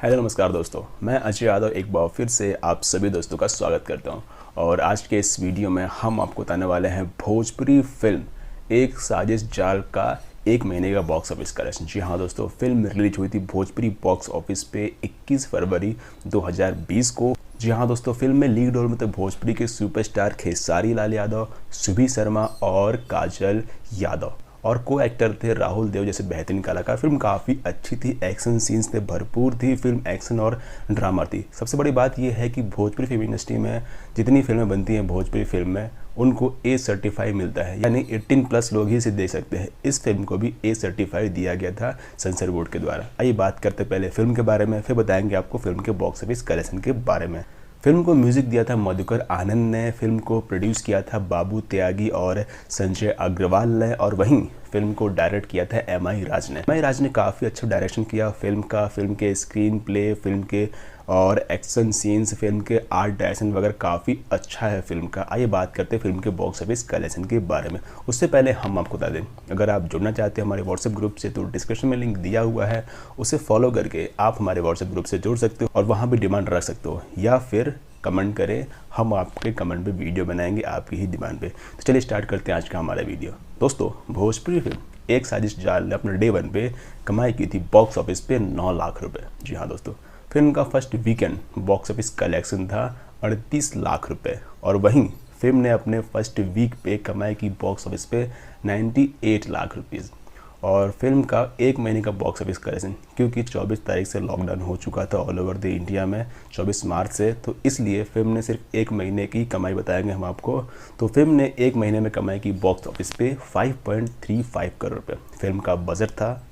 Hello नमस्कार दोस्तों, मैं अजय यादव एक बार फिर से आप सभी दोस्तों का स्वागत करता हूं। और आज के इस वीडियो में हम आपको बताने वाले हैं भोजपुरी फिल्म एक साजिश जाल का एक महीने का बॉक्स ऑफिस कलेक्शन। जी हाँ दोस्तों, फिल्म रिलीज हुई थी भोजपुरी बॉक्स ऑफिस पे 21 फरवरी 2020 को। जी हाँ दोस्तों, फिल्म में लीड रोल में थे भोजपुरी के सुपरस्टार खेसारी लाल यादव, सुभी शर्मा और काजल यादव, और को एक्टर थे राहुल देव जैसे बेहतरीन कलाकार। फिल्म काफ़ी अच्छी थी, एक्शन सीन्स थे भरपूर थी, फिल्म एक्शन और ड्रामा थी। सबसे बड़ी बात यह है कि भोजपुरी फिल्म इंडस्ट्री में जितनी फिल्में बनती हैं भोजपुरी फिल्म में उनको ए सर्टिफाई मिलता है, यानी 18+ लोग ही इसे देख सकते हैं। इस फिल्म को भी ए सर्टिफाई दिया गया था सेंसर बोर्ड के द्वारा। आइए बात करते पहले फिल्म के बारे में, फिर बताएंगे आपको फिल्म के बॉक्स ऑफिस कलेक्शन के बारे में। फिल्म को म्यूजिक दिया था मधुकर आनंद ने, फिल्म को प्रोड्यूस किया था बाबू त्यागी और संजय अग्रवाल ने, और वहीं फिल्म को डायरेक्ट किया था एम.आई. राज ने। एम.आई. राज ने काफ़ी अच्छा डायरेक्शन किया फिल्म का, फिल्म के स्क्रीन प्ले, फिल्म के और एक्शन सीन्स, फिल्म के आर्ट डायरेक्शन वगैरह काफ़ी अच्छा है फिल्म का। आइए बात करते हैं फिल्म के बॉक्स ऑफिस कलेक्शन के बारे में। उससे पहले हम आपको बता दें, अगर आप जुड़ना चाहते हैं हमारे व्हाट्सएप ग्रुप से तो डिस्क्रिप्शन में लिंक दिया हुआ है, उसे फॉलो करके आप हमारे व्हाट्सएप ग्रुप से जुड़ सकते हो और वहाँ भी डिमांड रख सकते हो, या फिर कमेंट करें, हम आपके कमेंट पे वीडियो बनाएंगे आपकी ही डिमांड पे। तो चलिए स्टार्ट करते हैं आज का हमारा वीडियो। दोस्तों, भोजपुरी फिल्म एक साजिश जाल ने अपने डे 1 पे कमाई की थी बॉक्स ऑफिस पे 9 लाख रुपए। जी हाँ दोस्तों, फिल्म का first weekend box office collection था 38 लाख रुपए, और वहीं फिल्म ने अपने फर्स्ट वीक पे कमाई की बॉक्स ऑफिस पे 98 लाख रुपीज़। और फिल्म का एक महीने का बॉक्स ऑफिस कलेक्शन, क्योंकि 24 तारीख से लॉकडाउन हो चुका था ऑल ओवर द इंडिया में 24 मार्च से, तो इसलिए फिल्म ने सिर्फ एक महीने की कमाई बताएंगे हम आपको। तो फिल्म ने एक महीने में कमाई की बॉक्स ऑफिस पे 5.35 करोड़ रुपये फिल्म का बजट था,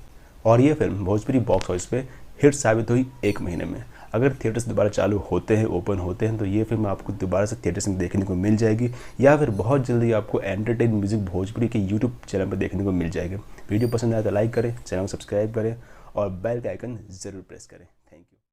और ये फिल्म भोजपुरी बॉक्स ऑफिस पे हिट साबित हुई एक महीने में। अगर थिएटर्स दोबारा चालू होते हैं, ओपन होते हैं, तो ये फिल्म आपको दोबारा से थिएटर्स में देखने को मिल जाएगी, या फिर बहुत जल्दी आपको एंटरटेन म्यूजिक भोजपुरी के यूट्यूब चैनल पर देखने को मिल जाएगा। वीडियो पसंद आया तो लाइक करें, चैनल को सब्सक्राइब करें और बेल का आइकन ज़रूर प्रेस करें।